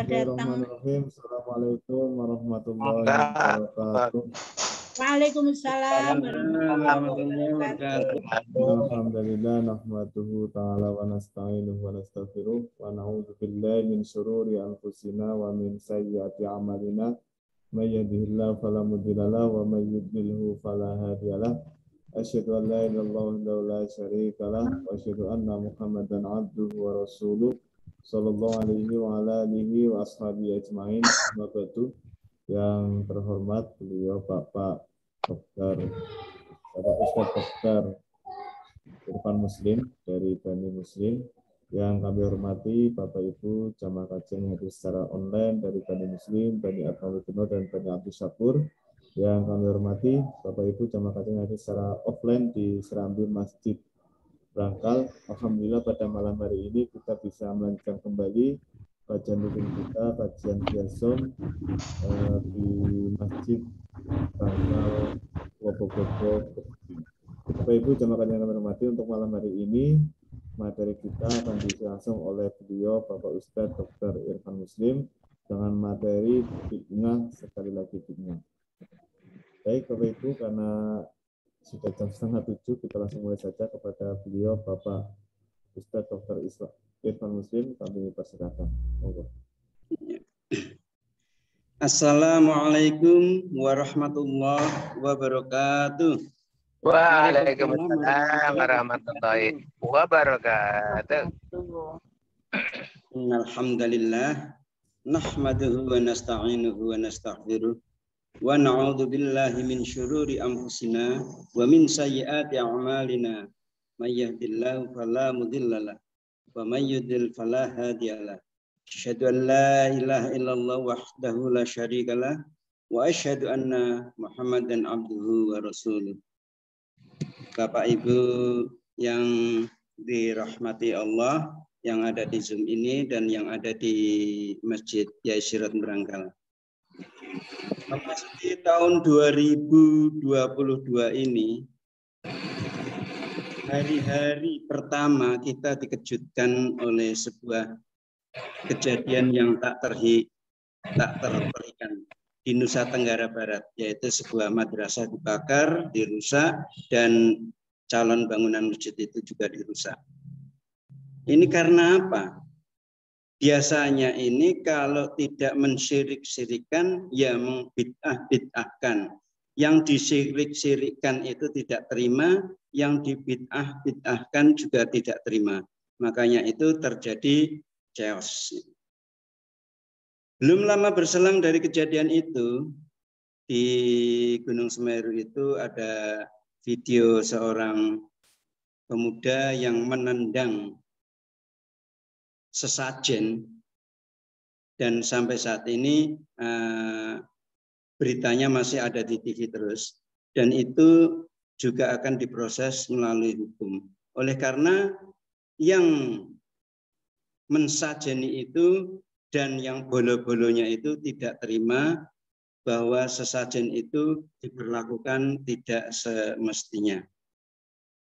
datang. Assalamualaikum warahmatullahi wabarakatuh. Waalaikumsalam warahmatullahi wabarakatuh. Alhamdulillah nahmaduhu ta'ala wa nasta'inuhu wa nastaghfiruh wa na'udzu billahi min syururi anfusina wa min sayyiati a'malina may yahdihillahu fala mudilla lahu wa may yudlilhu fala hadiyalah. Asyhadu an la ilaha illallah wa la syarika lah wa asyhadu anna Muhammadan abduhu wa rasuluh sallallahu alaihi wa ala alihi wa ashabihi ajmain. Wabarakatuh. Yang terhormat beliau Bapak Ustadz Dr. Irfan Muslim dari Bani Muslim, yang kami hormati Bapak Ibu jamaah kajian yang hadir secara online dari Bani Muslim, Bani Atmawituno dan Bani Abdus Syukur, yang kami hormati Bapak Ibu jamaah kajian yang hadir secara offline di Serambi Masjid Brangkal. Alhamdulillah pada malam hari ini kita bisa melanjutkan kembali kajian rutin kita, kajian via Zoom di Masjid Brangkal Wobogobo. Bapak Ibu jamaah kajian yang kami hormati, untuk malam hari ini materi kita akan diisi langsung oleh beliau Bapak Ustadz Dr. Irfan Muslim dengan materi fitnah, sekali lagi fitnah. Baik Bapak Ibu, karena sudah jam 6:30, kita langsung mulai saja kepada beliau Bapak Ustadz Dr. Irfan Muslim, kami persilakan. Assalamualaikum warahmatullahi wabarakatuh. Waalaikumsalam warahmatullahi wabarakatuh. Alhamdulillah nahmaduhu wa nasta'inuhu wa nastaghfiruh wa na'udzu billahi min syururi anfusina wa min sayyiati a'malina. May yahdihillahu fala mudhillalah wa may yudlil fala hadiyalah. Asyhadu an la ilaha illallah wahdahu la syarikalah wa asyhadu anna Muhammadan abduhu wa rasuluh. Bapak Ibu yang dirahmati Allah, yang ada di Zoom ini dan yang ada di Masjid Yai Sirat Brangkal. Memasuki tahun 2022 ini, hari-hari pertama kita dikejutkan oleh sebuah kejadian yang tak terperikan di Nusa Tenggara Barat, yaitu sebuah madrasah dibakar, dirusak, dan calon bangunan masjid itu juga dirusak. Ini karena apa? Biasanya ini kalau tidak mensyirik-syirikan, ya membid'ah-bid'ahkan. Yang disirik-syirikkan itu tidak terima, yang dibid'ah-bid'ahkan juga tidak terima. Makanya itu terjadi chaos. Belum lama berselang dari kejadian itu, di Gunung Semeru itu ada video seorang pemuda yang menendang sesajen, dan sampai saat ini beritanya masih ada di TV terus, dan itu juga akan diproses melalui hukum. Oleh karena yang mensajeni itu dan yang bolo-bolonya itu tidak terima bahwa sesajen itu diperlakukan tidak semestinya.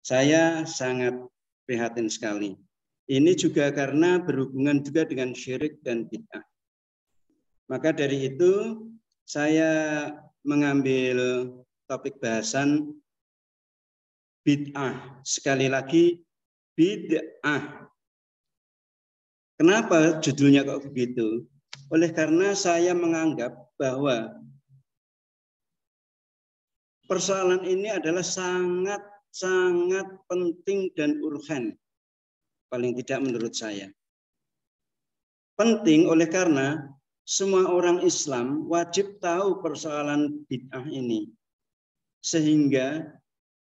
Saya sangat prihatin sekali. Ini juga karena berhubungan juga dengan syirik dan bid'ah. Maka dari itu saya mengambil topik bahasan bid'ah. Sekali lagi bid'ah. Kenapa judulnya kok begitu? Oleh karena saya menganggap bahwa persoalan ini adalah sangat penting dan urgen. Paling tidak menurut saya. Penting oleh karena semua orang Islam wajib tahu persoalan bid'ah ini. Sehingga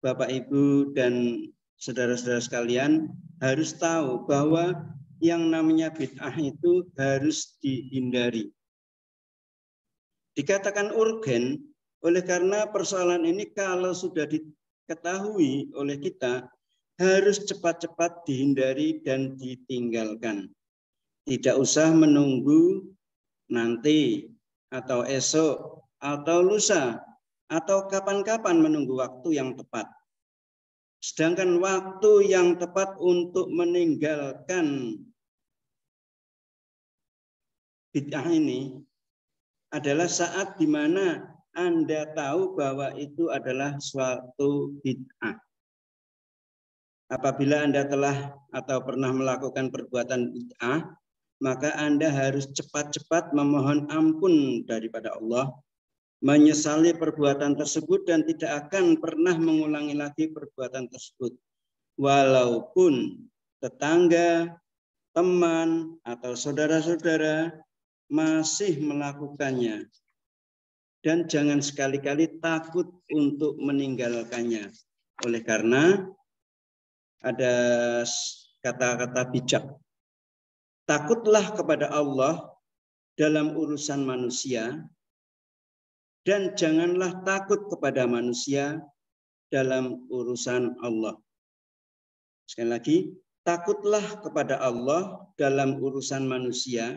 Bapak Ibu dan saudara-saudara sekalian harus tahu bahwa yang namanya bid'ah itu harus dihindari. Dikatakan urgen oleh karena persoalan ini kalau sudah diketahui oleh kita harus cepat-cepat dihindari dan ditinggalkan. Tidak usah menunggu nanti atau esok atau lusa atau kapan-kapan menunggu waktu yang tepat. Sedangkan waktu yang tepat untuk meninggalkan bid'ah ini adalah saat di mana Anda tahu bahwa itu adalah suatu bid'ah. Apabila Anda telah atau pernah melakukan perbuatan bid'ah, maka Anda harus cepat-cepat memohon ampun daripada Allah, menyesali perbuatan tersebut dan tidak akan pernah mengulangi lagi perbuatan tersebut. Walaupun tetangga, teman, atau saudara-saudara masih melakukannya. Dan jangan sekali-kali takut untuk meninggalkannya. Oleh karena ada kata-kata bijak. Takutlah kepada Allah dalam urusan manusia dan janganlah takut kepada manusia dalam urusan Allah. Sekali lagi, takutlah kepada Allah dalam urusan manusia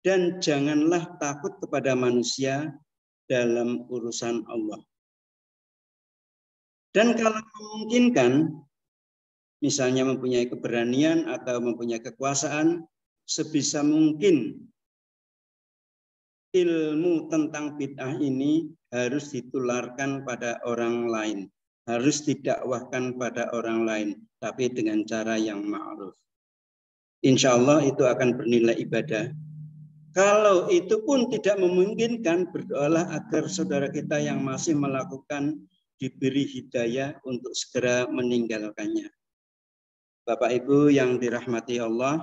dan janganlah takut kepada manusia dalam urusan Allah. Dan kalau memungkinkan, misalnya mempunyai keberanian atau mempunyai kekuasaan, sebisa mungkin ilmu tentang bid'ah ini harus ditularkan pada orang lain. Harus didakwahkan pada orang lain, tapi dengan cara yang ma'ruf. Insya Allah itu akan bernilai ibadah. Kalau itu pun tidak memungkinkan, berdoalah agar saudara kita yang masih melakukan diberi hidayah untuk segera meninggalkannya. Bapak Ibu yang dirahmati Allah,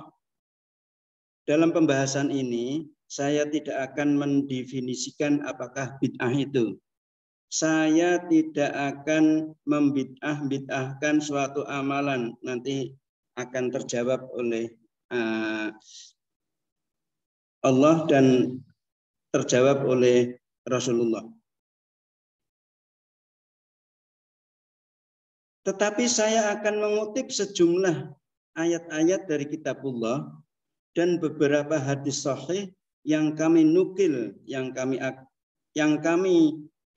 dalam pembahasan ini saya tidak akan mendefinisikan apakah bid'ah itu. Saya tidak akan membid'ah-bid'ahkan suatu amalan. Nanti akan terjawab oleh Allah dan terjawab oleh Rasulullah. Tetapi saya akan mengutip sejumlah ayat-ayat dari kitabullah dan beberapa hadis sahih yang kami nukil, yang kami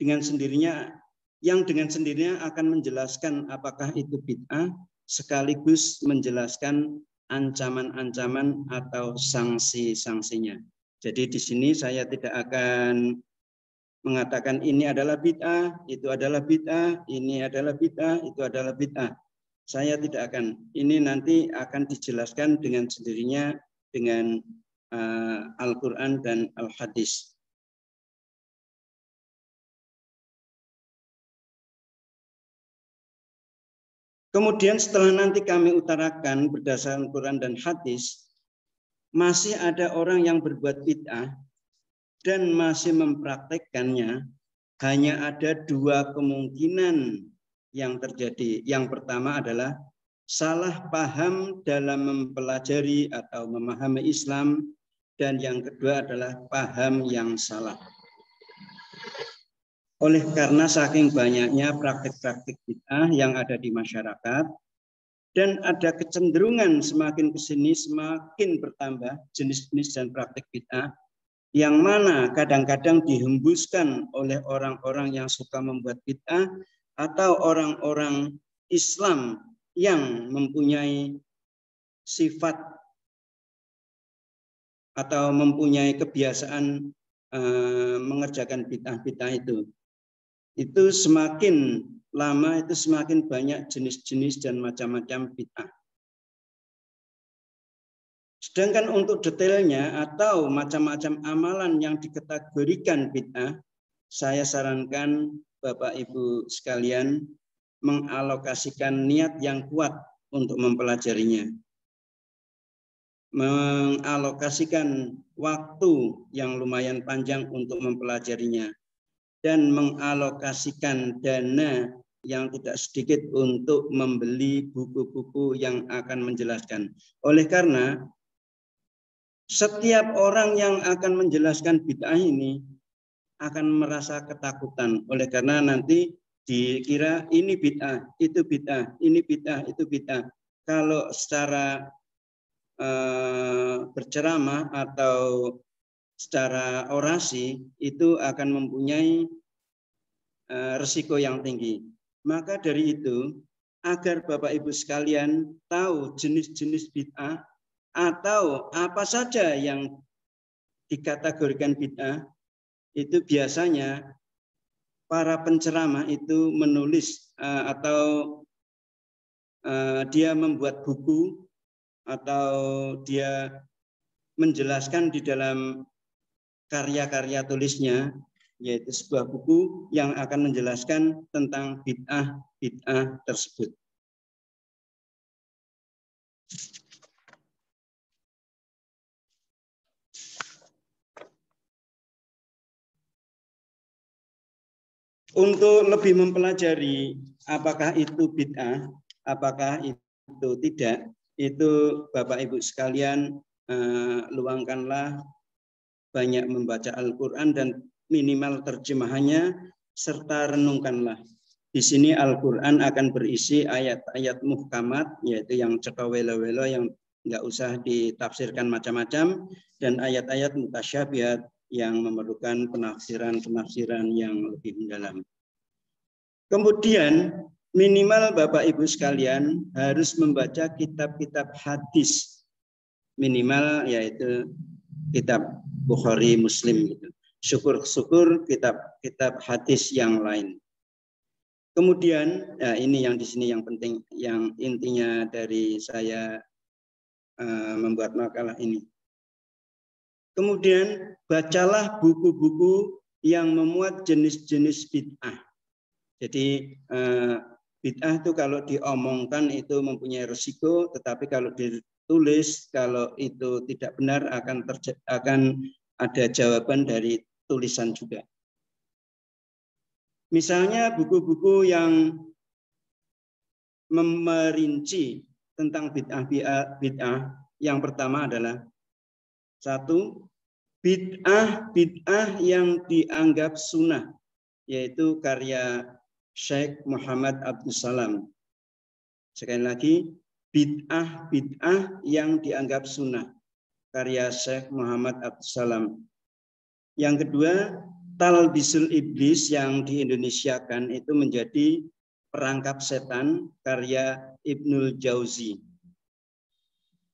dengan sendirinya akan menjelaskan apakah itu bid'ah, sekaligus menjelaskan ancaman-ancaman atau sanksi-sanksinya. Jadi di sini saya tidak akan mengatakan ini adalah bid'ah, itu adalah bid'ah, ini adalah bid'ah, itu adalah bid'ah. Saya tidak akan. Ini nanti akan dijelaskan dengan sendirinya dengan Al-Quran dan Al-Hadis. Kemudian setelah nanti kami utarakan berdasarkan Quran dan Hadis, masih ada orang yang berbuat bid'ah dan masih mempraktekkannya. Hanya ada dua kemungkinan yang terjadi. Yang pertama adalah salah paham dalam mempelajari atau memahami Islam, dan yang kedua adalah paham yang salah. Oleh karena saking banyaknya praktik-praktik bid'ah yang ada di masyarakat dan ada kecenderungan semakin kesini semakin bertambah jenis-jenis dan praktik bid'ah yang mana kadang-kadang dihembuskan oleh orang-orang yang suka membuat bid'ah atau orang-orang Islam yang mempunyai sifat atau mempunyai kebiasaan mengerjakan bid'ah-bid'ah itu semakin lama itu semakin banyak jenis-jenis dan macam-macam bid'ah. Sedangkan untuk detailnya atau macam-macam amalan yang dikategorikan bid'ah, saya sarankan Bapak Ibu sekalian mengalokasikan niat yang kuat untuk mempelajarinya. Mengalokasikan waktu yang lumayan panjang untuk mempelajarinya. Dan mengalokasikan dana yang tidak sedikit untuk membeli buku-buku yang akan menjelaskan. Oleh karena setiap orang yang akan menjelaskan bid'ah ini akan merasa ketakutan. Oleh karena nanti dikira ini bid'ah, itu bid'ah, ini bid'ah, itu bid'ah. Kalau secara berceramah atau secara orasi itu akan mempunyai resiko yang tinggi. Maka dari itu, agar Bapak Ibu sekalian tahu jenis-jenis bid'ah atau apa saja yang dikategorikan bid'ah, itu biasanya para penceramah itu menulis atau dia membuat buku atau dia menjelaskan di dalam karya-karya tulisnya, yaitu sebuah buku yang akan menjelaskan tentang bid'ah tersebut. Untuk lebih mempelajari apakah itu bid'ah, apakah itu tidak, itu Bapak Ibu sekalian luangkanlah banyak membaca Al-Quran dan minimal terjemahannya, serta renungkanlah. Di sini Al-Quran akan berisi ayat-ayat muhkamat, yaitu yang cekawelo-welo, yang nggak usah ditafsirkan macam-macam, dan ayat-ayat mutasyabihat yang memerlukan penafsiran yang lebih mendalam. Kemudian minimal Bapak Ibu sekalian harus membaca kitab-kitab hadis, minimal yaitu kitab Bukhari, Muslim gitu. Syukur-syukur kitab hadis yang lain. Kemudian ini yang di sini yang penting, yang intinya dari saya membuat makalah ini. Kemudian bacalah buku-buku yang memuat jenis-jenis bid'ah. Jadi bid'ah itu kalau diomongkan itu mempunyai risiko, tetapi kalau ditulis, kalau itu tidak benar akan ada jawaban dari tulisan juga. Misalnya buku-buku yang merinci tentang bid'ah, yang pertama adalah satu, bid'ah yang dianggap sunnah, yaitu karya Syekh Muhammad Abdul Salam. Sekali lagi, bid'ah yang dianggap sunnah, karya Syekh Muhammad Abdul Salam. Yang kedua, talbisul iblis yang diindonesiakan itu menjadi perangkap setan, karya Ibnul Jauzi.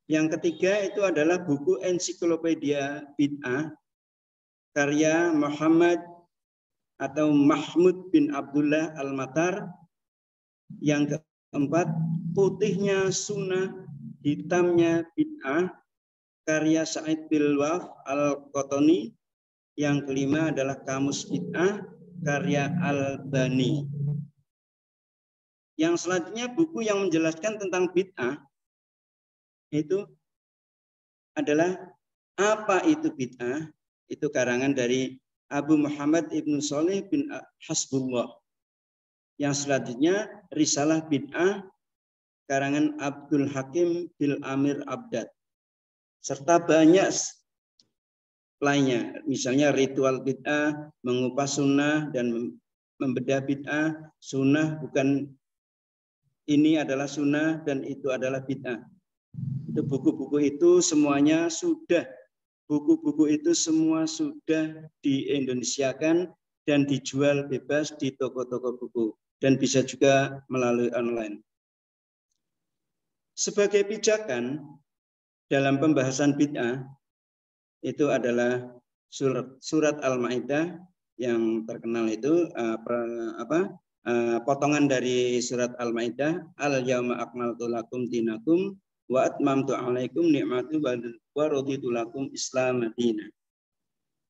Yang ketiga itu adalah buku ensiklopedia bid'ah, karya Muhammad atau Mahmud bin Abdullah Al-Matar. Yang keempat, putihnya sunnah, hitamnya bid'ah, karya Sa'id Bilwaf Al-Qotoni. Yang kelima adalah Kamus Bid'ah, karya Al-Bani. Yang selanjutnya buku yang menjelaskan tentang bid'ah itu adalah apa itu bid'ah. Itu karangan dari Abu Muhammad Ibnu Shalih bin Hasbullah. Yang selanjutnya Risalah Bid'ah, karangan Abdul Hakim bil Amir Abdad. Serta banyak lainnya, misalnya Ritual Bid'ah, Mengupas Sunnah dan Membedah Bid'ah. Sunnah bukan ini adalah sunnah dan itu adalah bid'ah. Itu buku-buku itu semuanya sudah, buku-buku itu semua sudah diindonesiakan dan dijual bebas di toko-toko buku dan bisa juga melalui online. Sebagai pijakan dalam pembahasan bid'ah itu adalah surat Al-Maidah yang terkenal itu potongan dari surat Al-Maidah, Al-Yauma akmaltu lakum dinakum wa atmamtu alaikum ni'mati wa raditu lakum Islam madinah.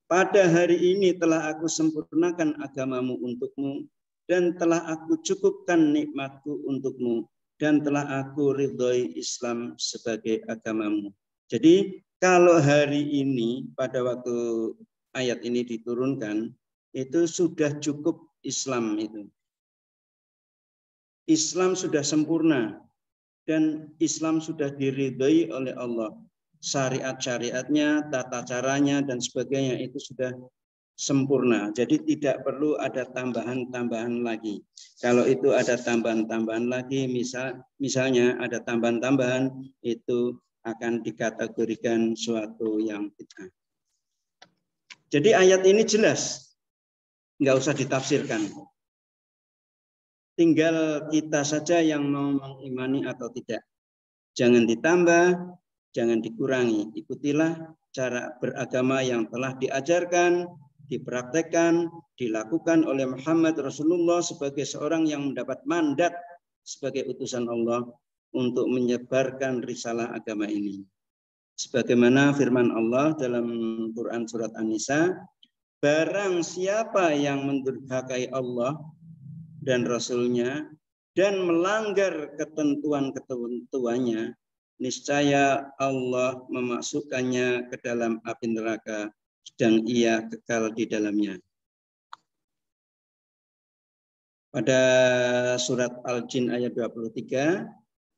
Pada hari ini telah aku sempurnakan agamamu untukmu dan telah aku cukupkan nikmatku untukmu dan telah aku ridhoi Islam sebagai agamamu. Jadi kalau hari ini pada waktu ayat ini diturunkan itu sudah cukup Islam itu. Islam sudah sempurna dan Islam sudah diridhoi oleh Allah. Syariat-syariatnya, tata caranya dan sebagainya itu sudah sempurna. Jadi tidak perlu ada tambahan-tambahan lagi. Kalau itu ada tambahan-tambahan lagi, misalnya ada tambahan-tambahan, itu akan dikategorikan suatu yang bid'ah. Jadi ayat ini jelas, nggak usah ditafsirkan. Tinggal kita saja yang mau mengimani atau tidak. Jangan ditambah, jangan dikurangi. Ikutilah cara beragama yang telah diajarkan, dipraktekkan, dilakukan oleh Muhammad Rasulullah sebagai seorang yang mendapat mandat sebagai utusan Allah untuk menyebarkan risalah agama ini. Sebagaimana firman Allah dalam Quran surat An-Nisa, barang siapa yang mendurhakai Allah dan Rasul-Nya dan melanggar ketentuan-ketentuannya, niscaya Allah memasukkannya ke dalam api neraka dan ia kekal di dalamnya. Pada surat Al-Jin ayat 23,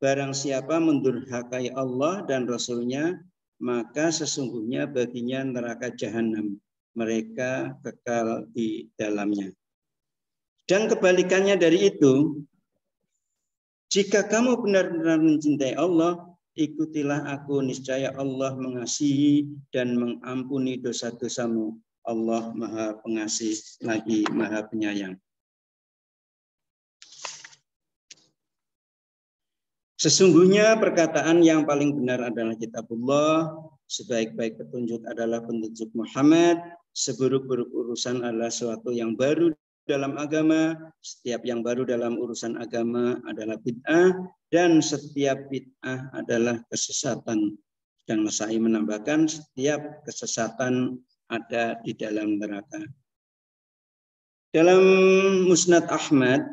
barang siapa mendurhakai Allah dan Rasul-Nya, maka sesungguhnya baginya neraka jahanam. Mereka kekal di dalamnya. Dan kebalikannya dari itu, jika kamu benar-benar mencintai Allah, ikutilah aku, niscaya Allah mengasihi dan mengampuni dosa-dosamu. Allah Maha Pengasih lagi Maha Penyayang. Sesungguhnya perkataan yang paling benar adalah kitabullah, sebaik-baik petunjuk adalah petunjuk Muhammad, seburuk-buruk urusan adalah sesuatu yang baru dalam agama, setiap yang baru dalam urusan agama adalah bid'ah, dan setiap bid'ah adalah kesesatan. Dan Nasai menambahkan setiap kesesatan ada di dalam neraka. Dalam Musnad Ahmad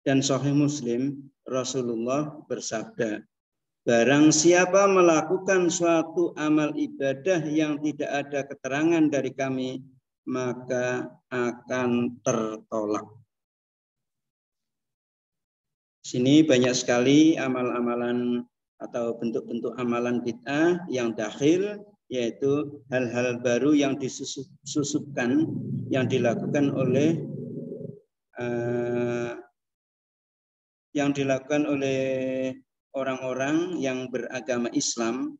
dan Sahih Muslim, Rasulullah bersabda, barang siapa melakukan suatu amal ibadah yang tidak ada keterangan dari kami, maka akan tertolak. Sini banyak sekali amal-amalan atau bentuk-bentuk amalan bid'ah yang dakhil, yaitu hal-hal baru yang disusupkan, yang dilakukan oleh orang-orang yang beragama Islam,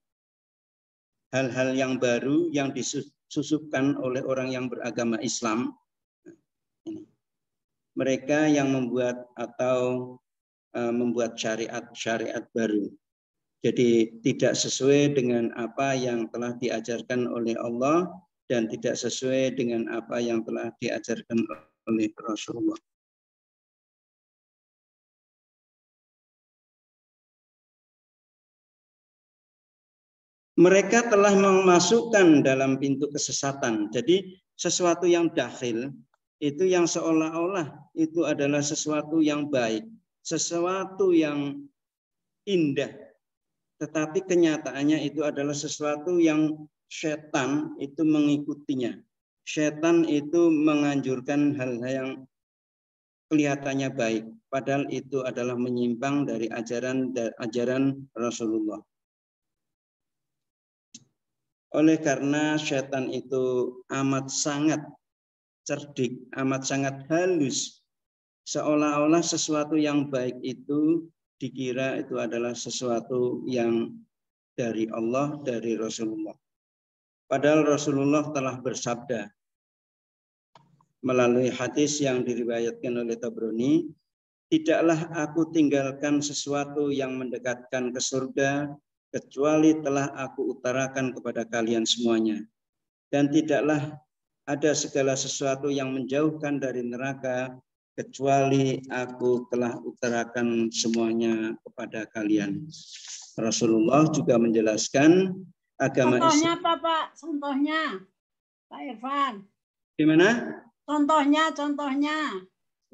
hal-hal yang baru yang disusupkan oleh orang yang beragama Islam. Mereka yang membuat atau membuat syariat baru. Jadi tidak sesuai dengan apa yang telah diajarkan oleh Allah dan tidak sesuai dengan apa yang telah diajarkan oleh Rasulullah. Mereka telah memasukkan dalam pintu kesesatan. Jadi sesuatu yang dakhil itu yang seolah-olah itu adalah sesuatu yang baik, sesuatu yang indah. Tetapi kenyataannya itu adalah sesuatu yang setan itu mengikutinya. Setan itu menganjurkan hal-hal yang kelihatannya baik, padahal itu adalah menyimpang dari ajaran Rasulullah. Oleh karena setan itu amat sangat cerdik, amat sangat halus, seolah-olah sesuatu yang baik itu dikira itu adalah sesuatu yang dari Allah, dari Rasulullah. Padahal Rasulullah telah bersabda melalui hadis yang diriwayatkan oleh Tabrani, tidaklah aku tinggalkan sesuatu yang mendekatkan ke surga, kecuali telah aku utarakan kepada kalian semuanya. Dan tidaklah ada segala sesuatu yang menjauhkan dari neraka, kecuali aku telah utarakan semuanya kepada kalian. Rasulullah juga menjelaskan agama Islam. Contohnya apa, Pak? Contohnya, Pak Irfan. Gimana? Contohnya.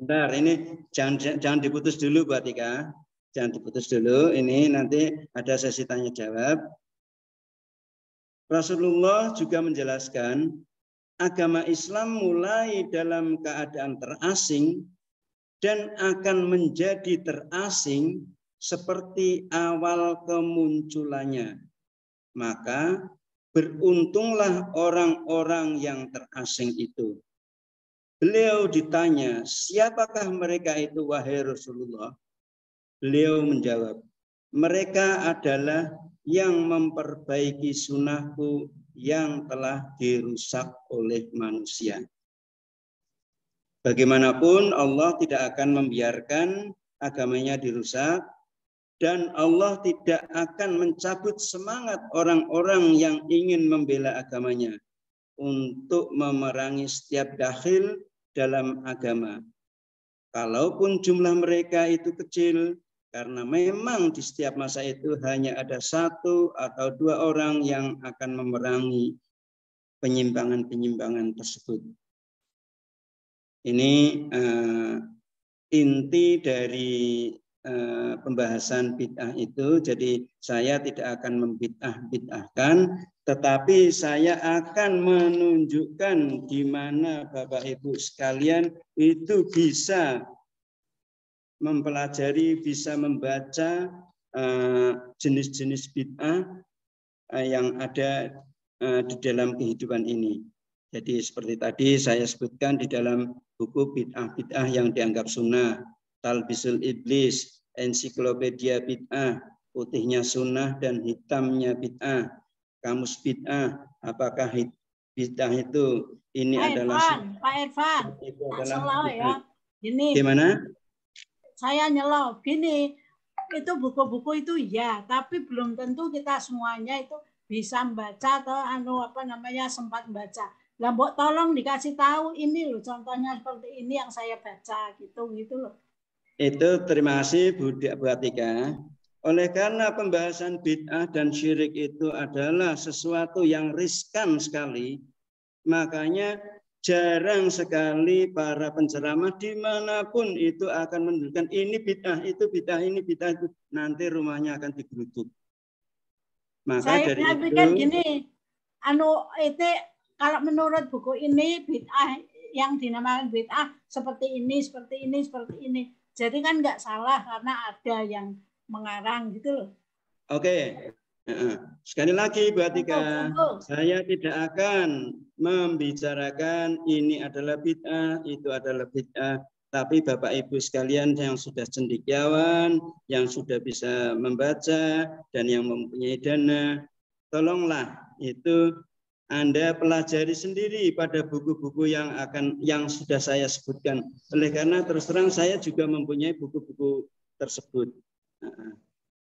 Bentar, ini jangan diputus dulu, Bu Atika. Jangan diputus dulu, ini nanti ada sesi tanya jawab. Rasulullah juga menjelaskan agama Islam mulai dalam keadaan terasing dan akan menjadi terasing seperti awal kemunculannya. Maka beruntunglah orang-orang yang terasing itu. Beliau ditanya, siapakah mereka itu wahai Rasulullah? Beliau menjawab, mereka adalah yang memperbaiki sunnahku yang telah dirusak oleh manusia. Bagaimanapun Allah tidak akan membiarkan agamanya dirusak. dan Allah tidak akan mencabut semangat orang-orang yang ingin membela agamanya untuk memerangi setiap dakhil dalam agama. Kalaupun jumlah mereka itu kecil, karena memang di setiap masa itu hanya ada 1 atau 2 orang yang akan memerangi penyimpangan-penyimpangan tersebut. Ini inti dari pembahasan bid'ah itu. Jadi saya tidak akan membid'ah-bid'ahkan, tetapi saya akan menunjukkan di mana Bapak Ibu sekalian itu bisa mempelajari, bisa membaca jenis-jenis bid'ah yang ada di dalam kehidupan ini. Jadi seperti tadi saya sebutkan di dalam buku bid'ah-bid'ah yang dianggap sunnah, Talbisul Iblis, Ensiklopedia Bid'ah, Putihnya Sunnah dan Hitamnya Bid'ah, Kamus Bid'ah, apakah bid'ah itu ini Pak adalah Pak Irfan, itu tak adalah salah ya. Gini. Gimana? Saya nyelok gini, itu buku-buku itu ya, tapi belum tentu kita semuanya itu bisa membaca atau sempat membaca. Lah mbok tolong dikasih tahu ini loh contohnya seperti ini yang saya baca gitu loh. Itu terima kasih Bu Atika. Oleh karena pembahasan bid'ah dan syirik itu adalah sesuatu yang riskan sekali, makanya jarang sekali para penceramah dimanapun itu akan menunjukkan ini bid'ah, itu bid'ah, ini bid'ah, itu nanti rumahnya akan digeruduk. Maka saya dari pikir itu gini, itu kalau menurut buku ini bid'ah yang dinamakan bid'ah seperti ini, seperti ini, seperti ini. Jadi kan nggak salah karena ada yang mengarang gitu loh. Oke. Sekali lagi Bu Atika, saya tidak akan membicarakan ini adalah bid'ah, itu adalah bid'ah. Tapi Bapak Ibu sekalian yang sudah cendekiawan, yang sudah bisa membaca, dan yang mempunyai dana, tolonglah itu Anda pelajari sendiri pada buku-buku yang sudah saya sebutkan. Oleh karena terus terang saya juga mempunyai buku-buku tersebut.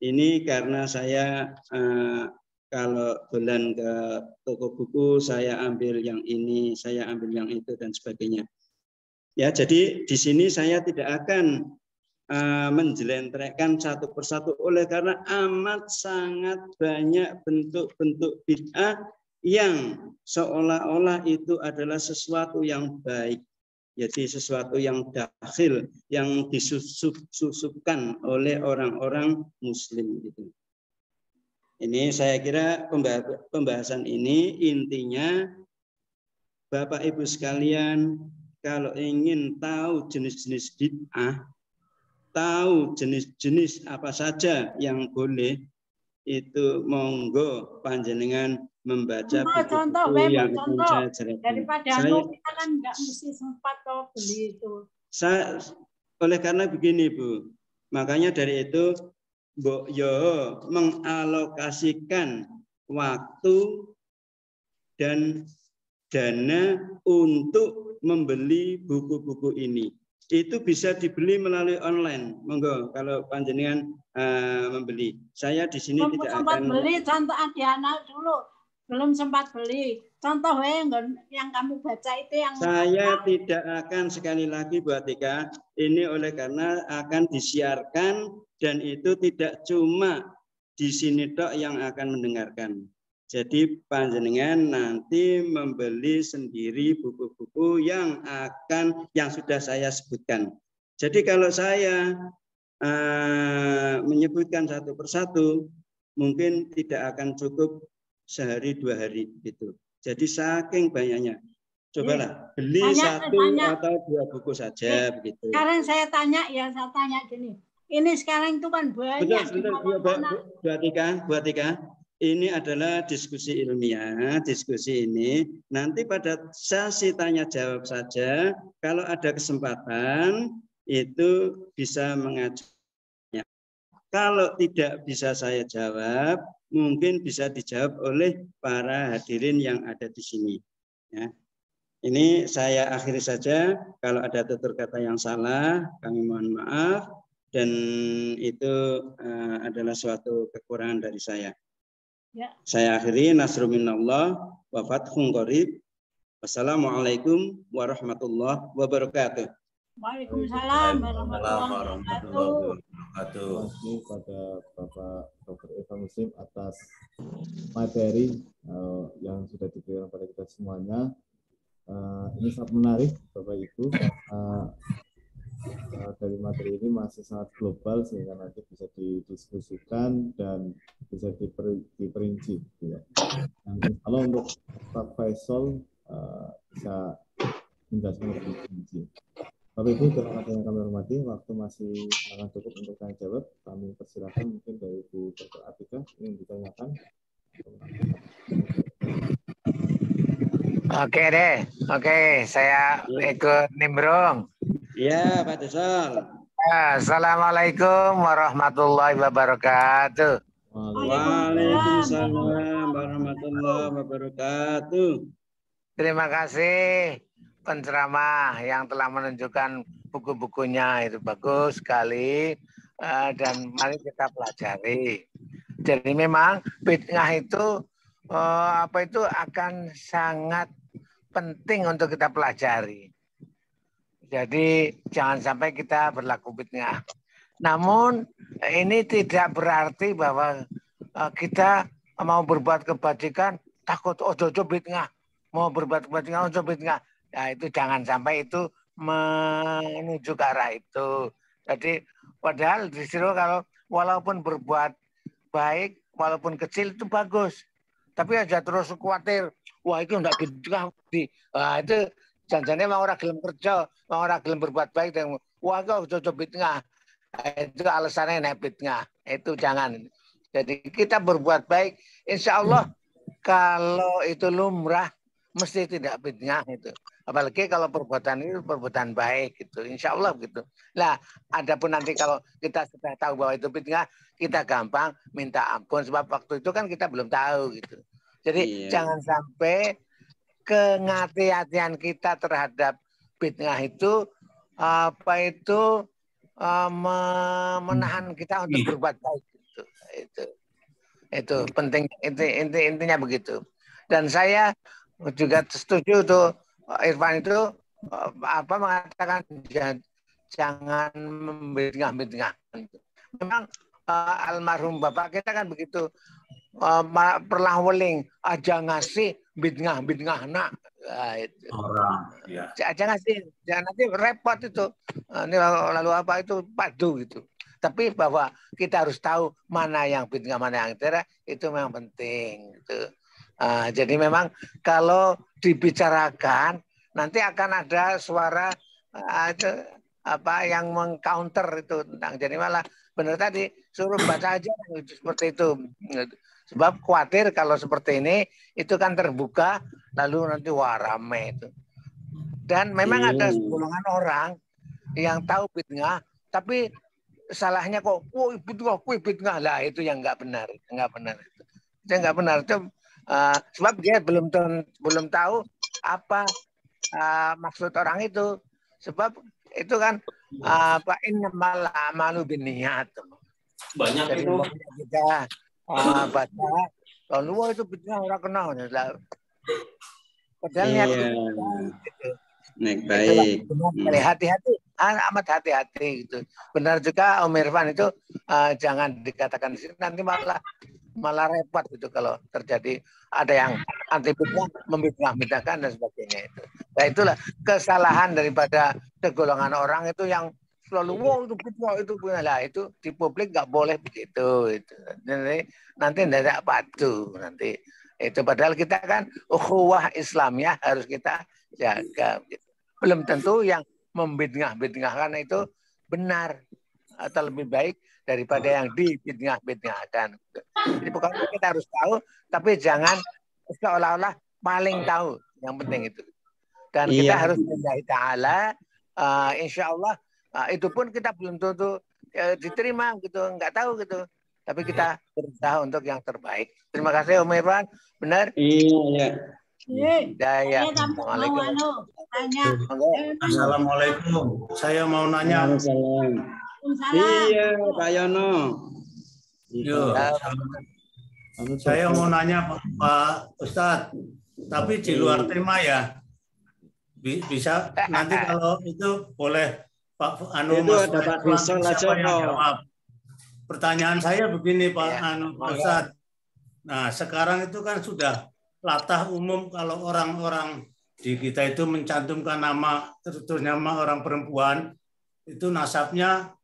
Ini karena saya kalau bulan ke toko buku saya ambil yang ini, saya ambil yang itu dan sebagainya. Ya, jadi di sini saya tidak akan menjelentrekkan satu persatu oleh karena amat sangat banyak bentuk-bentuk bid'ah yang seolah-olah itu adalah sesuatu yang baik. Jadi sesuatu yang dakhil, yang disusupkan oleh orang-orang Muslim gitu. Ini saya kira pembahasan ini intinya Bapak Ibu sekalian kalau ingin tahu jenis-jenis bid'ah, tahu jenis-jenis apa saja yang boleh, itu monggo panjenengan membaca buku-buku yang akan saya jelaskan. Daripada kita kan nggak mesti sempat beli itu. Oleh karena begini Bu, makanya dari itu Mbok Yo mengalokasikan waktu dan dana untuk membeli buku-buku ini. Itu bisa dibeli melalui online. Monggo kalau panjenengan membeli. Saya di sini tidak sempat akan beli contoh Adiana dulu. Belum sempat beli. Contoh yang kamu baca itu yang saya tidak akan sekali lagi Bu Atika, ini oleh karena akan disiarkan dan itu tidak cuma di sini tok yang akan mendengarkan. Jadi panjenengan nanti membeli sendiri buku-buku yang sudah saya sebutkan. Jadi kalau saya menyebutkan satu persatu, mungkin tidak akan cukup sehari 2 hari gitu. Jadi saking banyaknya. Cobalah beli satu atau 2 buku saja begitu. Sekarang saya tanya gini. Ini sekarang itu kan banyak. Betul, Bu Atika. Ini adalah diskusi ilmiah, diskusi ini. Nanti pada sesi tanya jawab saja, kalau ada kesempatan itu bisa mengajukannya. Kalau tidak bisa saya jawab, mungkin bisa dijawab oleh para hadirin yang ada di sini. Ya. Ini saya akhiri saja. Kalau ada tutur kata yang salah, kami mohon maaf. dan itu adalah suatu kekurangan dari saya. Ya. Saya akhiri, nasrun minallah wa fathun qarib. Wassalamualaikum warahmatullahi wabarakatuh. Waalaikumsalam warahmatullahi wabarakatuh. Terima kasih pada Bapak Dr. Eva Muslim atas materi yang sudah diberikan pada kita semuanya. Ini sangat menarik Bapak Ibu. Dari materi ini masih sangat global sehingga nanti bisa didiskusikan dan bisa diperinci. Ya. Dan kalau untuk Pak Faisal bisa menjelaskan lebih rinci. Bapak Ibu, terima kasih yang kami hormati. Waktu masih sangat cukup untuk tanya jawab. Kami persilakan mungkin dari Bu Dr. Atika yang ditanyakan. Oke deh, oke, saya ikut nimbrung. Ya, Pak Desol. Assalamualaikum warahmatullahi wabarakatuh. Waalaikumsalam warahmatullahi wabarakatuh. Terima kasih penceramah yang telah menunjukkan buku-bukunya, itu bagus sekali, dan mari kita pelajari. Jadi memang bid'ah itu akan sangat penting untuk kita pelajari. Jadi jangan sampai kita berlaku bid'ah. Namun ini tidak berarti bahwa kita mau berbuat kebajikan takut ojo-ojo bid'ah, mau berbuat kebajikan ojo bid'ah. Ya itu jangan sampai itu menuju ke arah itu. Jadi padahal disuruh kalau walaupun berbuat baik, walaupun kecil itu bagus. Tapi aja terus khawatir, wah itu enggak gitu. Wah itu jangannya mau orang gelem kerja, mau orang gelem berbuat baik dan wah kok ojo bid'ah. Itu alasannya nek bid'ah. Itu jangan. Jadi kita berbuat baik, insya Allah kalau itu lumrah mesti tidak bid'ah itu. Apalagi kalau perbuatan itu perbuatan baik gitu, insya Allah gitu. Nah, adapun nanti kalau kita sudah tahu bahwa itu bid'ah, kita gampang minta ampun sebab waktu itu kan kita belum tahu gitu. Jadi jangan sampai kehati-hatian kita terhadap bid'ah itu menahan kita untuk berbuat baik gitu. Itu penting, intinya begitu. Dan saya juga setuju tuh Irfan itu mengatakan jangan membid'ah. Memang almarhum bapak kita kan begitu, perlah weling aja ngasih bid'ah nak. Orang ya. Aja ngasih, jangan nanti repot itu. Ini lalu apa itu padu gitu. Tapi bahwa kita harus tahu mana yang bid'ah, mana yang tidak, itu memang penting gitu. Jadi memang kalau dibicarakan nanti akan ada suara yang mengcounter itu tentang. Jadi malah benar tadi suruh baca aja seperti itu. Sebab khawatir kalau seperti ini itu kan terbuka lalu nanti wah rame itu. Dan memang ada golongan orang yang tahu bid'ah tapi salahnya kok bid'ah lah, itu yang nggak benar itu. Itu nggak benar itu. Sebab dia belum tahu apa maksud orang itu. Sebab itu kan innamal a'malu binniyat. Banyak jadi itu kita baca kalau itu bid'ah orang kenal. Padahal niat gitu. Baik. Hati-hati, amat hati-hati gitu. Benar juga Om Irfan itu jangan dikatakan di sini, nanti malah repot gitu kalau terjadi ada yang anti bid'ah, membid'ah-bid'ahkan dan sebagainya itu. Nah itulah kesalahan daripada segolongan orang itu yang selalu itu bid'ah itu lah, itu di publik nggak boleh begitu itu. Nanti tidak patuh nanti itu, padahal kita kan ukhuwah Islamiyah harus kita jaga. Belum tentu yang membid'ah-bid'ahkan itu benar atau lebih baik daripada yang dibid'ah-bid'ahkan. Jadi pokoknya kita harus tahu, tapi jangan seolah-olah paling tahu. Yang penting itu. Dan kita harus lillahi ta'ala, insya Allah itu pun kita belum tentu diterima gitu, nggak tahu gitu. Tapi kita berusaha untuk yang terbaik. Terima kasih Om Irfan. Benar? Iya. Assalamualaikum. Assalamualaikum. Saya mau nanya. Iya, Pak Yono. Yo, saya mau nanya Pak Ustadz, tapi di luar tema ya. Bisa nanti kalau itu boleh Pak Anu itu ada Pak Bisol aja jawab. Pertanyaan saya begini Pak Ya, Anu Pak Ustadz. Nah, sekarang itu kan sudah latah umum kalau orang-orang di kita itu mencantumkan nama, terus nama orang perempuan, itu nasabnya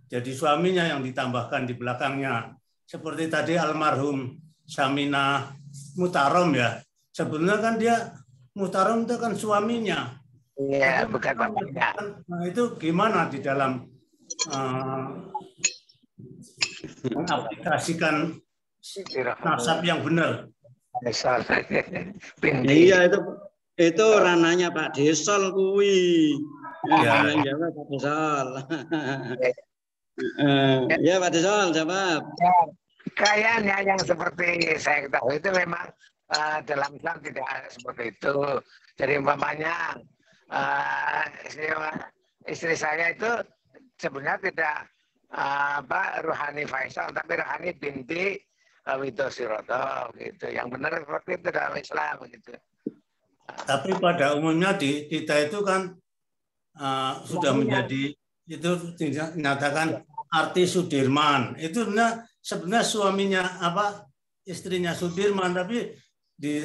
jadi suaminya yang ditambahkan di belakangnya. Seperti tadi almarhum Saminah Mutarom ya. Sebenarnya kan dia Mutarom itu kan suaminya. Iya, bukan bapaknya. Nah, itu gimana di dalam mengaplikasikan nasab yang benar? Iya, itu ranahnya Pak Desol kuwi. Ya. Yang jawab Pak Desol. Ya Pak Desol jawab. Ya, kayaknya yang seperti saya ketahui itu memang dalam Islam tidak seperti itu. Jadi umpamanya istri saya itu sebenarnya tidak Ruhani Faisal, tapi Ruhani binti Widosiroto gitu. Yang benar seperti itu dalam Islam gitu. Tapi pada umumnya di kita itu kan sudah menjadi itu dinyatakan artis Sudirman. Itu sebenarnya suaminya istrinya Sudirman, tapi di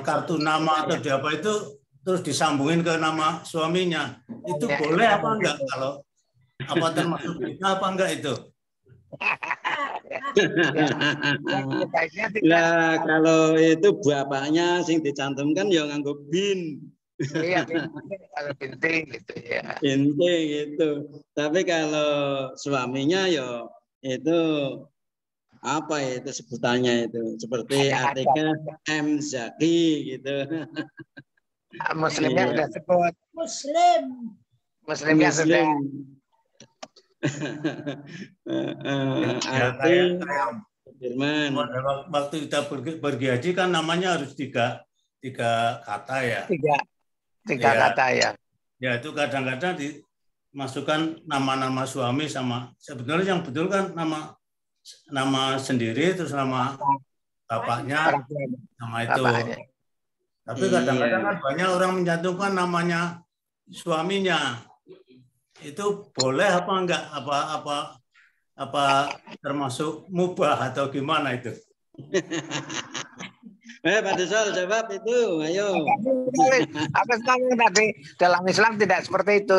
kartu nama atau di apa itu terus disambungin ke nama suaminya. Itu boleh apa enggak? Kalau apa termasuk kita apa enggak itu? Nah, kalau itu bapaknya sing dicantumkan ya nganggo bin. Iya, kalau binti gitu ya. Binti gitu. Tapi kalau suaminya ya itu apa ya itu sebutannya itu seperti Atika M Zaki gitu. Muslimnya sudah sebut. Muslimnya sudah. Firman. Waktu kita pergi haji kan namanya harus tiga kata ya. Tiga kata ya. Ya itu kadang-kadang dimasukkan nama-nama suami sama sebenarnya yang betul kan nama sendiri terus nama bapaknya nama itu. Tapi kadang-kadang kan banyak orang mencantumkan namanya suaminya. Itu boleh apa enggak? Apa termasuk mubah atau gimana itu? Pak Desol jawab itu, ayo. Apa sekarang tadi dalam Islam tidak seperti itu.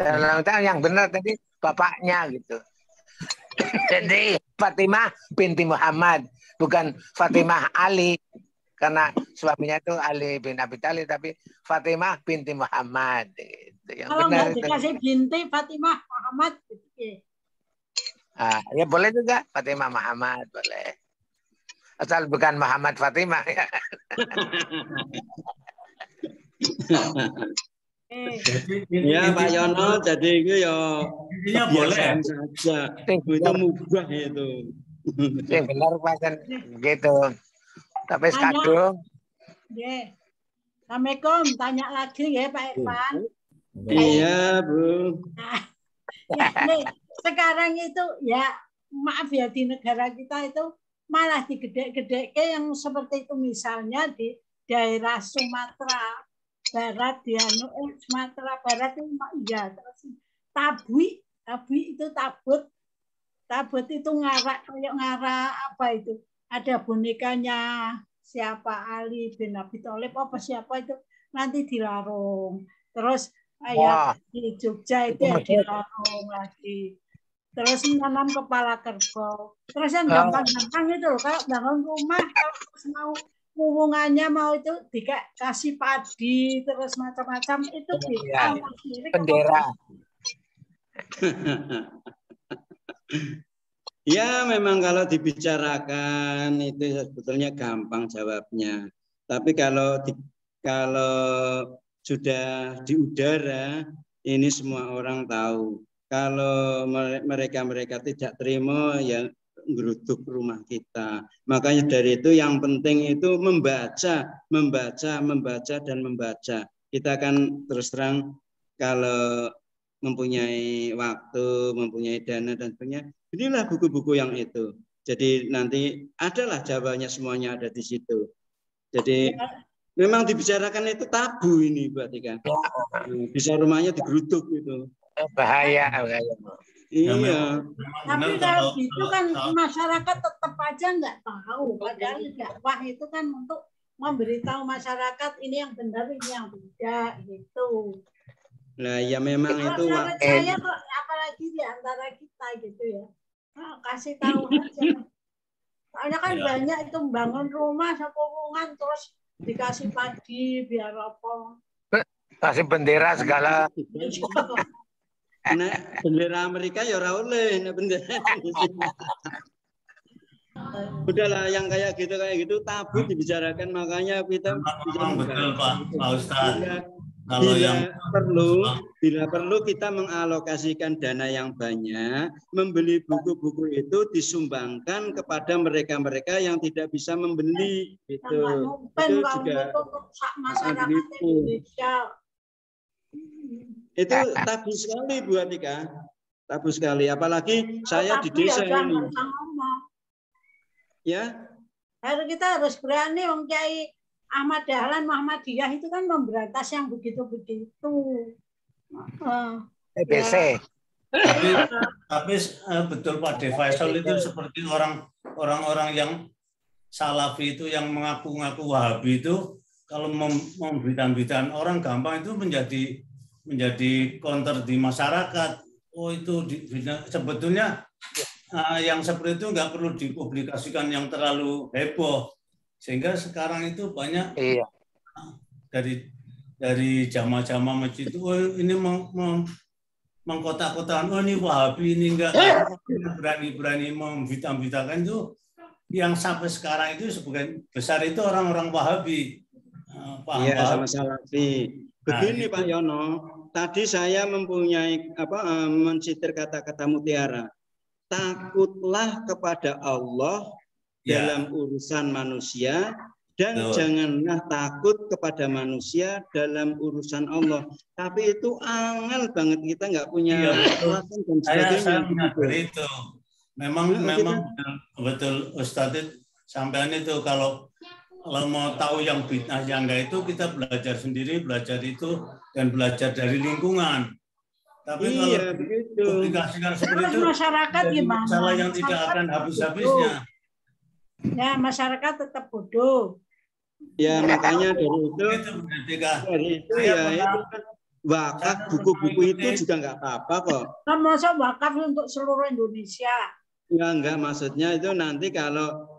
Dalam Islam yang benar tadi bapaknya gitu. Jadi Fatimah binti Muhammad, bukan Fatimah Ali. Karena suaminya itu Ali bin Abi Thalib, tapi Fatimah binti Muhammad. Itu yang kalau benar. nggak dikasih binti Fatimah Muhammad, gitu. Ya boleh juga Fatimah Muhammad boleh. Asal bukan Muhammad Fatimah ya. Ya Pak Yono, jadi itu ya boleh saja. Itu mubah itu. Yang benar Pak gitu. Tapi sekadung. Ya. Assalamualaikum, tanya lagi ya Pak Irfan. Iya Bu. Ya, nih, sekarang itu ya maaf ya di negara kita itu malah digede-gede yang seperti itu, misalnya di daerah Sumatera Barat, Sumatera Barat itu ya terus tabui itu tabut itu ngarak kayak ngarak apa itu, ada bonekanya siapa Ali bin Abi Thalib apa siapa itu nanti dilarung, terus ya di Jogja itu ya dilarung lagi. Terus menanam kepala kerbau. Terus yang gampang-gampang itu loh, kalau bangun rumah, kalau mau hubungannya mau itu dikasih padi, terus macam-macam itu bisa bendera. Ya memang kalau dibicarakan itu sebetulnya gampang jawabnya. Tapi kalau sudah di udara, ini semua orang tahu. Kalau mereka tidak terima ya geruduk rumah kita. Makanya dari itu yang penting itu membaca dan membaca. Kita kan terus terang kalau mempunyai waktu, mempunyai dana dan sebagainya, belilah buku-buku yang itu. Jadi nanti adalah jawabannya, semuanya ada di situ. Jadi memang dibicarakan itu tabu ini, Mbak Tika. Bisa rumahnya digeruduk gitu. Bahaya. Iya. Tapi kalau gitu kan masyarakat tetap aja nggak tahu. Padahal dakwah itu kan untuk memberitahu masyarakat ini yang benar, ini yang tidak gitu. Nah, ya memang Kalau itu. saya kok apalagi di antara kita gitu ya. Nah, kasih tahu aja. Soalnya kan banyak itu membangun rumah sepomongan terus dikasih padi biar apa. Kasih bendera segala. Nah, bendera Amerika ya ora oleh, nah bendera. Udahlah yang kayak gitu tabu dibicarakan, makanya kita betul Pak Ustadz. Bila perlu kita mengalokasikan dana yang banyak, membeli buku-buku itu disumbangkan kepada mereka-mereka yang tidak bisa membeli gitu. Itu juga masyarakat Indonesia. Itu tabu sekali Bu Atika, tabu sekali. Apalagi saya di desa ini. Ya. Kita harus berani, Wong Kiai Ahmad Dahlan Muhammadiyah itu kan memberantas yang begitu-begitu. TBC. Tapi betul Pak De Faisal itu seperti orang-orang yang Salafi itu yang mengaku-ngaku Wahabi itu, kalau memberitakan orang gampang itu menjadi counter di masyarakat. Oh itu sebetulnya yang seperti itu nggak perlu dipublikasikan yang terlalu heboh. Sehingga sekarang itu banyak dari jamaah-jamaah masjid itu, oh ini mengkotak-kotakan, oh ini Wahabi, ini enggak berani memberitakan itu. Yang sampai sekarang itu sebagian besar itu orang-orang Wahabi. Iya, sama Salafi. Begini Pak Yono, tadi saya mempunyai mencitir kata-kata mutiara. Takutlah kepada Allah dalam urusan manusia, dan janganlah takut kepada manusia dalam urusan Allah. Tapi itu angel banget, kita nggak punya alasan dan sebagainya. Saya menyadari itu. Memang betul Ustadz sampean itu kalau mau tahu yang bid'ah yang enggak itu kita belajar sendiri, belajar itu dan belajar dari lingkungan. Tapi kalau publikasikan seperti itu, masyarakat gimana? Masalah yang tidak akan habis-habisnya. Ya, masyarakat tetap bodoh. Ya, makanya dari itu wakaf buku-buku itu juga nggak apa-apa kok. Kan masa wakaf untuk seluruh Indonesia? Ya, enggak, maksudnya itu nanti kalau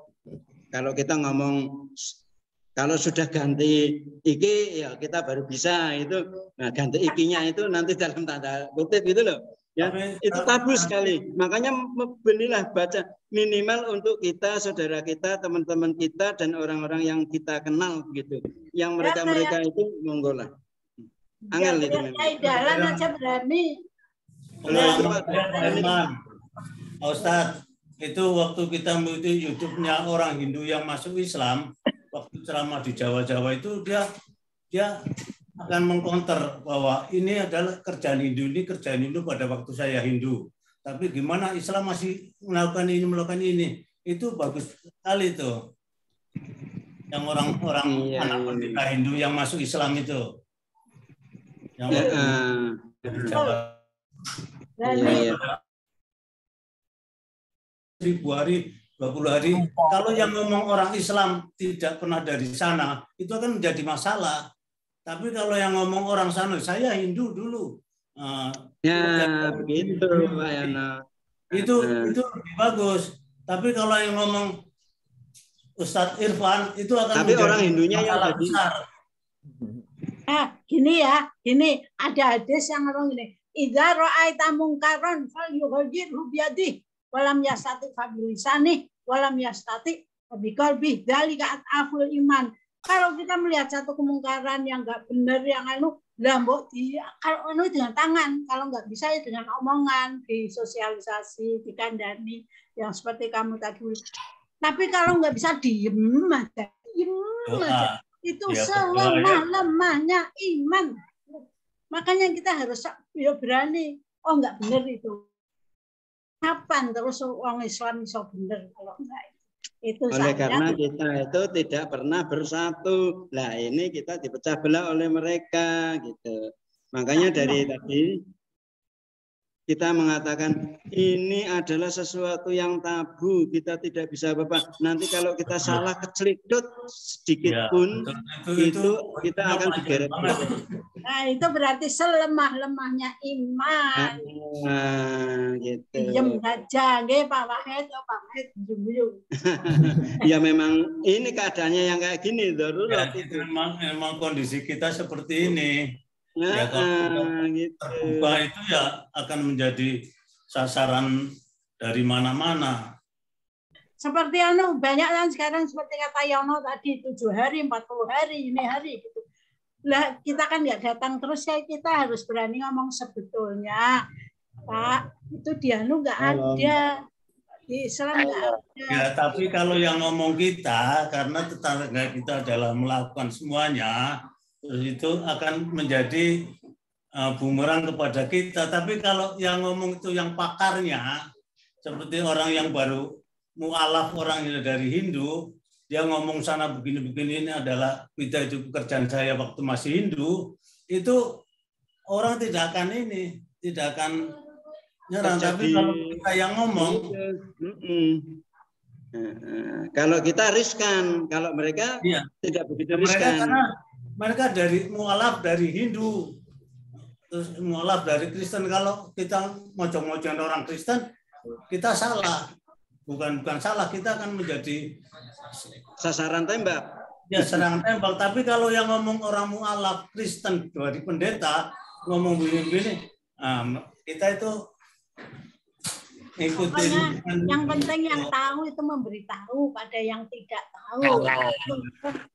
kita ngomong, kalau sudah ganti iki ya kita baru bisa itu. Nah, ganti ikinya itu nanti dalam tanda kutip gitu loh. Ya, itu tabu sekali. Makanya belilah, baca minimal untuk kita, saudara kita, teman-teman kita dan orang-orang yang kita kenal gitu. Yang mereka itu monggo lah. Angel itu memang. Jalan aja berani. Pak Ustadz, itu waktu kita mengikuti YouTube-nya orang Hindu yang masuk Islam, waktu ceramah di Jawa-Jawa itu dia akan mengkonter bahwa ini adalah kerjaan Hindu pada waktu saya Hindu. Tapi gimana Islam masih melakukan ini. Itu bagus sekali itu. Yang orang-orang anak pendeta Hindu yang masuk Islam itu. Yang di Jawa. 1000 hari, 20 hari. Kalau yang ngomong orang Islam tidak pernah dari sana, itu akan menjadi masalah. Tapi kalau yang ngomong orang sana, saya Hindu dulu. Ya, begitu Pak Yana. Itu lebih bagus. Tapi kalau yang ngomong Ustadz Irfan, itu akan tapi menjadi orang Hindunya yang besar. Gini ada hadis yang ngomong gini. Idza ra'aita mungkaran falyughayyirhu biyadihi walam yastati fabilisani walam yastati biqalbihi dzalika at'aful iman. Kalau kita melihat satu kemungkaran yang nggak benar, yang mbok kalau dengan tangan, kalau nggak bisa ya dengan omongan, disosialisasi, dikandani, yang seperti kamu tadi. Tapi kalau nggak bisa diem aja. Itu selemah-lemahnya iman. Makanya kita harus ya berani. Oh enggak benar itu. Kapan terus orang Islam bisa benar kalau enggak itu Oleh karena saatnya. kita itu tidak pernah bersatu. Nah ini kita dipecah belah oleh mereka gitu. Makanya dari tadi kita mengatakan ini adalah sesuatu yang tabu, kita tidak bisa apa-apa. Nanti kalau kita salah kecelidut sedikit pun itu kita akan digeret. Nah itu berarti selemah-lemahnya iman. Gitu. Diam saja, nggih Pak Wahid, Pak Wahid jujur. Ya memang ini keadaannya yang kayak gini, darurat ya, itu. Memang kondisi kita seperti ini. Ya, kalau gitu. terbuka itu ya akan menjadi sasaran dari mana-mana. Seperti banyak kan sekarang seperti kata Yono tadi 7 hari, 40 hari, ini hari gitu. Lah kita kan nggak datang terus ya, kita harus berani ngomong sebetulnya Pak itu di nggak ada, di Islam nggak ada. Ya tapi kalau yang ngomong kita karena tetangga kita adalah melakukan semuanya, itu akan menjadi bumerang kepada kita. Tapi kalau yang ngomong itu yang pakarnya, seperti orang yang baru mu'alaf, orang yang dari Hindu, dia ngomong sana begini-begini, ini adalah kita itu pekerjaan saya waktu masih Hindu, itu orang tidak akan tidak akan nyerang. Tapi kalau kita yang ngomong, kalau kita riskan, kalau mereka tidak begitu riskan. Mereka dari mualaf dari Hindu, terus mualaf dari Kristen. Kalau kita mojong-mojong orang Kristen, kita salah. Bukan salah, kita akan menjadi sasaran tembak. Ya, serangan tembak. Tapi kalau yang ngomong orang mualaf Kristen dari pendeta ngomong begini, kita itu ikutin. Yang penting yang tahu itu memberitahu pada yang tidak tahu.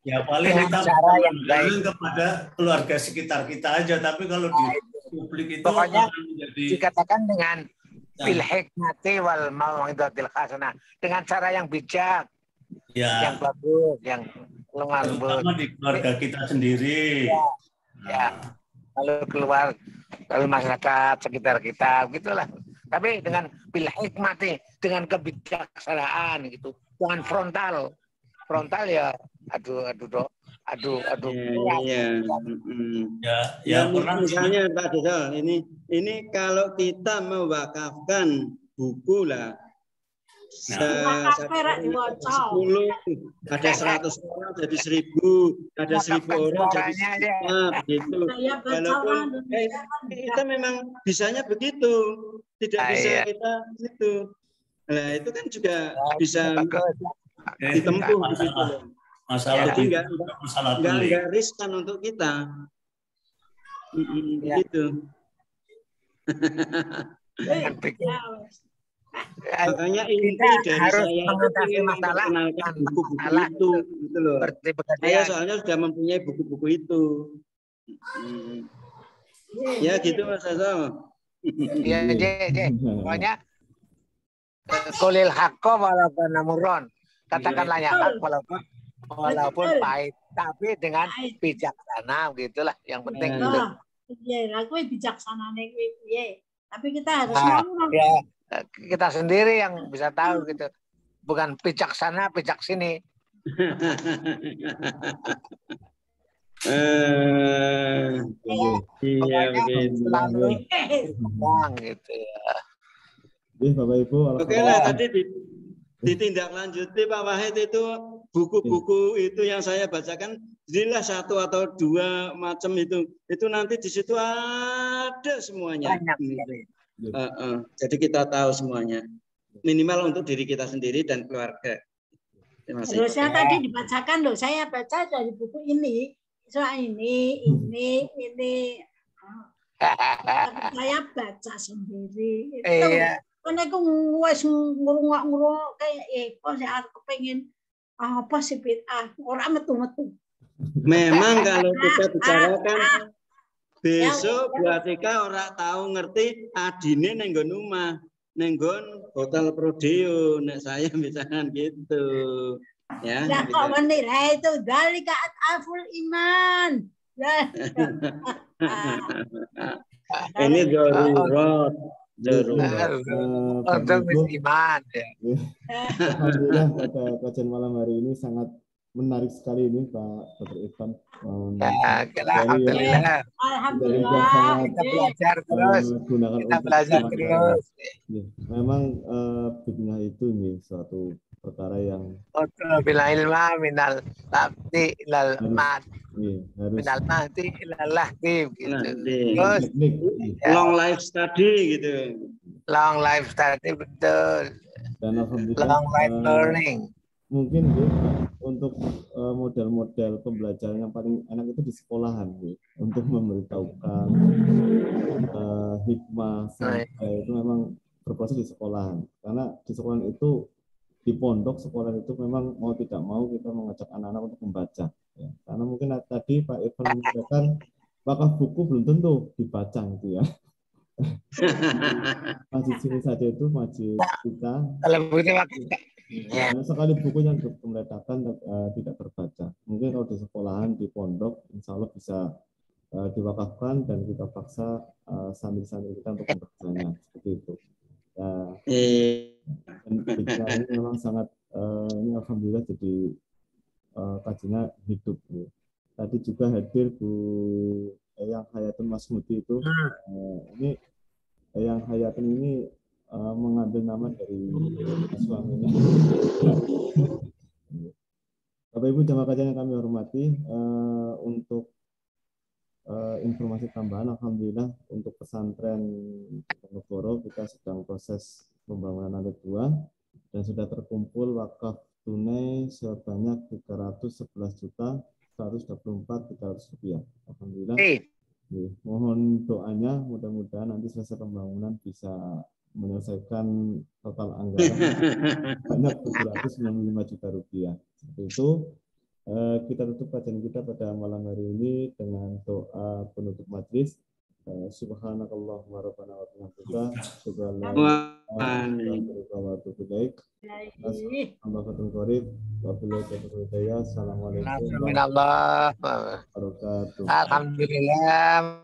Ya paling kita cara yang baik kepada keluarga sekitar kita aja. Tapi kalau di publik itu pokoknya menjadi dikatakan dengan bil hikmati wal mau'izatil hasanah, dengan cara yang bijak, yang bagus, yang lemah lembut. Terutama di keluarga kita sendiri. Kalau masyarakat sekitar kita, begitulah. Tapi dengan bil hikmati, dengan kebijaksanaan gitu, jangan frontal. Frontal ya, aduh. Ya, misalnya Pak Desal, ini kalau kita mewakafkan buku lah, 10, ada 100 orang jadi 1000, ada 1000 orang jadi 100 gitu. Walaupun kita memang bisanya begitu, tidak bisa kita gitu. Nah itu kan juga bisa ditempuh gitu. Jadi nggak riskan untuk kita. Gitu. Makanya inti dari saya itu memperkenalkan buku-buku itu, gitu loh. Saya soalnya sudah mempunyai buku-buku itu. Ya gitu Mas Hasan. Iya, pokoknya kulil haqqo walaupun namuron. Katakanlah yang hak walaupun pahit, tapi dengan bijaksana, gitulah yang penting. Iya, aku bijaksana nih, tapi kita harus ngomong. Kita sendiri yang bisa tahu gitu, bukan bijaksana bijak sini. Iya begitu. Gitu ya. Bapak Ibu. Oke lah, tadi ditindaklanjuti Pak Wahid itu buku-buku itu yang saya bacakan, jadilah 1 atau 2 macam itu nanti di situ ada semuanya. Jadi kita tahu semuanya, minimal untuk diri kita sendiri dan keluarga. Harusnya tadi dibacakan loh, saya baca dari buku ini, soal ini. Saya baca sendiri. Karena aku wes ngurung kayak kok saya kepengen apa sih bid'ah, orang metu-metu. Memang kalau kita bicarakan besok buat Ika orang tahu ngerti adine nenggon rumah, nenggon hotel Prodeo, nek saya misalkan gitu. Ya. Nah, kok menilai itu dari aful iman. Ini darurat. Untuk iman ya. Alhamdulillah pada kajian malam hari ini sangat menarik sekali ini Pak Dr. Irfan. Alhamdulillah. Alhamdulillah. Kita belajar terus. Gunakan Kita untuk belajar terus. Memang fitnah itu nih suatu perkara yang Bila ilma minal labdi ilal mat. harus Minal mati ilal lahdi gitu. Terus teknik. long life study gitu. Long life study betul. Dan alhamdulillah Long life learning. Mungkin untuk model-model pembelajaran yang paling enak itu di sekolahan untuk memberitahukan hikmah sampai itu memang berproses di sekolahan, karena di sekolahan itu di pondok sekolah itu memang mau tidak mau kita mengajak anak-anak untuk membaca ya. Karena mungkin tadi Pak Irfan mengatakan maka buku belum tentu dibaca gitu ya. Masjid sini saja itu masjid kita Kalau begitu sekali buku yang kemeletakan tidak terbaca. Mungkin kalau di sekolahan, di pondok, insya Allah bisa diwakafkan dan kita paksa sambil-sambil kita untuk membacanya seperti itu. Dan ini memang sangat ini alhamdulillah jadi kajiannya hidup. Tadi juga hadir Bu Eyang Hayatun Masmudi itu. Ini Eyang Hayatun ini mengambil nama dari suaminya. Bapak Ibu jamaah kajian yang kami hormati, untuk informasi tambahan, alhamdulillah untuk pesantren Ponorogo kita sedang proses pembangunan lantai 2 dan sudah terkumpul wakaf tunai sebanyak 311.124.300 rupiah. Alhamdulillah. Mohon doanya, mudah-mudahan nanti selesai pembangunan bisa menyelesaikan total anggaran banyak 795 juta rupiah. Seperti itu. Kita tutup kajian kita pada malam hari ini dengan doa penutup majelis. Subhanakallahumma rabbana wa bihamdika asyhadu an la ilaha illa anta astaghfiruka wa atubu ilaik. Assalamualaikum warahmatullahi wabarakatuh. Alhamdulillah.